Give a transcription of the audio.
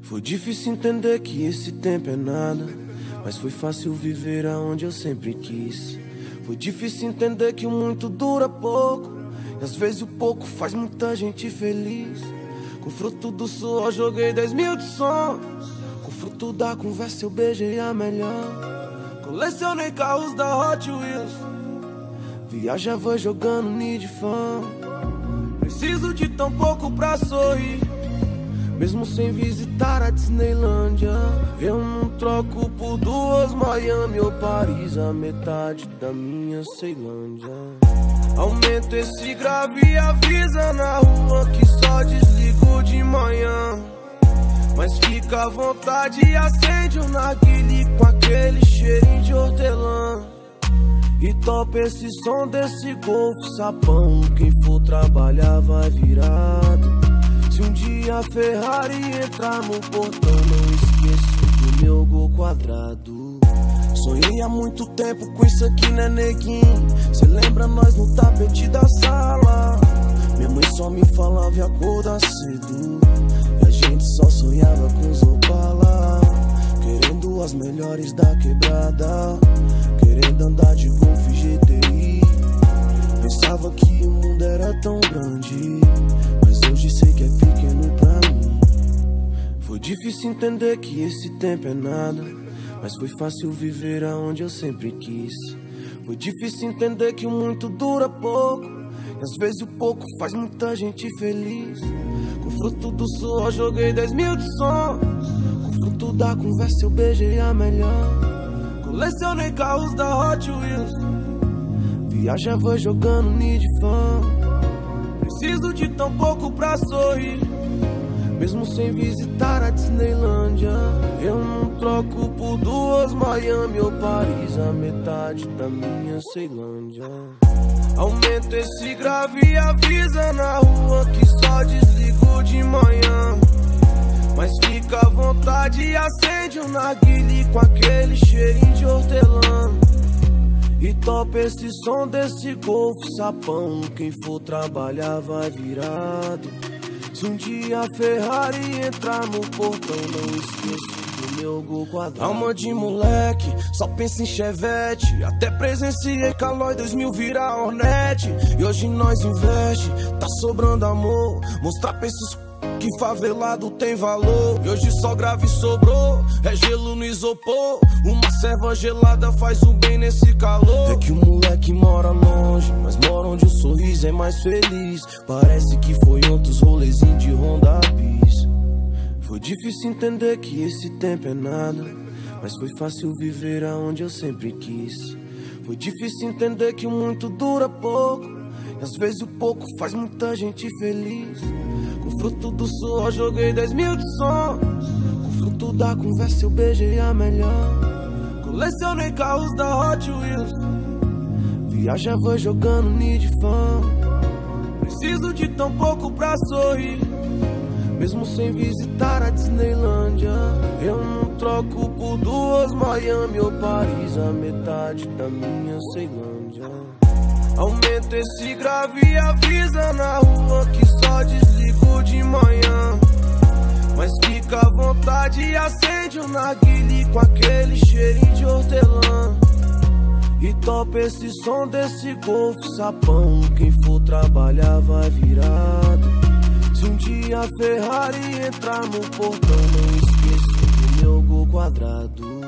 Foi difícil entender que esse tempo é nada, mas foi fácil viver aonde eu sempre quis. Foi difícil entender que o muito dura pouco, e às vezes o pouco faz muita gente feliz. Com fruto do suor joguei 10 mil de sonhos, com fruto da conversa eu beijei a melhor. Colecionei carros da Hot Wheels, viajava jogando Need Fan. Preciso de tão pouco pra sorrir, mesmo sem visitar a Disneylândia. Eu não troco por duas Miami ou Paris, a metade da minha Ceilândia. Aumento esse grave e avisa na rua que só desligo de manhã. Mas fica à vontade e acende um narguilé com aquele cheirinho de hortelã. E topa esse som desse golfo sapão, quem for trabalhar vai virado. Se um dia a Ferrari entrar no portão, não esqueço do meu gol quadrado. Sonhei há muito tempo com isso aqui, né, neguinho? Cê lembra nós no tapete da sala? Minha mãe só me falava e acordar cedo, e a gente só sonhava com os Opala, querendo as melhores da quebrada, querendo andar de Golf GTI. Pensava que o mundo era tão grande, mas hoje sei que é pequeno pra mim. Foi difícil entender que esse tempo é nada, mas foi fácil viver aonde eu sempre quis. Foi difícil entender que o muito dura pouco, e às vezes o pouco faz muita gente feliz. Com fruto do suor joguei 10 mil de sonhos, com fruto da conversa eu beijei a melhor. Colecionei carros da Hot Wheels, viajava jogando Need Fan. Preciso de tão pouco pra sorrir, mesmo sem visitar a Disneylândia. Eu não troco por duas Miami ou Paris, a metade da minha Ceilândia. Aumento esse grave e avisa na rua que só desligo de manhã. Mas fica à vontade e acende um narguilé com aquele cheirinho de hortelã. E topa esse som desse golfo sapão, quem for trabalhar vai virado. Se um dia a Ferrari entrar no portão, não esqueço do meu gol quadrado. Alma de moleque, só pensa em Chevette, até presenciei Calói 2000 virar Hornet. E hoje nós investe, tá sobrando amor, mostrar pra esses que favelado tem valor. E hoje só grave sobrou, é gelo no isopor. Uma serva gelada faz um bem nesse calor. É que o moleque mora longe, mas mora onde o sorriso é mais feliz. Parece que foi outros rolezinhos de Honda Bis. Foi difícil entender que esse tempo é nada, mas foi fácil viver aonde eu sempre quis. Foi difícil entender que o muito dura pouco, e às vezes o pouco faz muita gente feliz. Com fruto do suor joguei 10 mil de sonhos, com fruto da conversa eu beijei a melhor. Colecionei carros da Hot Wheels, viajava jogando Need Fan. Preciso de tão pouco pra sorrir, mesmo sem visitar a Disneylândia. Eu não troco por duas Miami ou Paris, a metade da minha Ceilândia. Aumento esse grave e avisa na rua que só desligo de manhã. Mas fica à vontade e acende um narguilé com aquele cheirinho de hortelã. E topa esse som desse golfo sapão, quem for trabalhar vai virado. Se um dia a Ferrari entrar no portão, não esqueço do meu gol quadrado.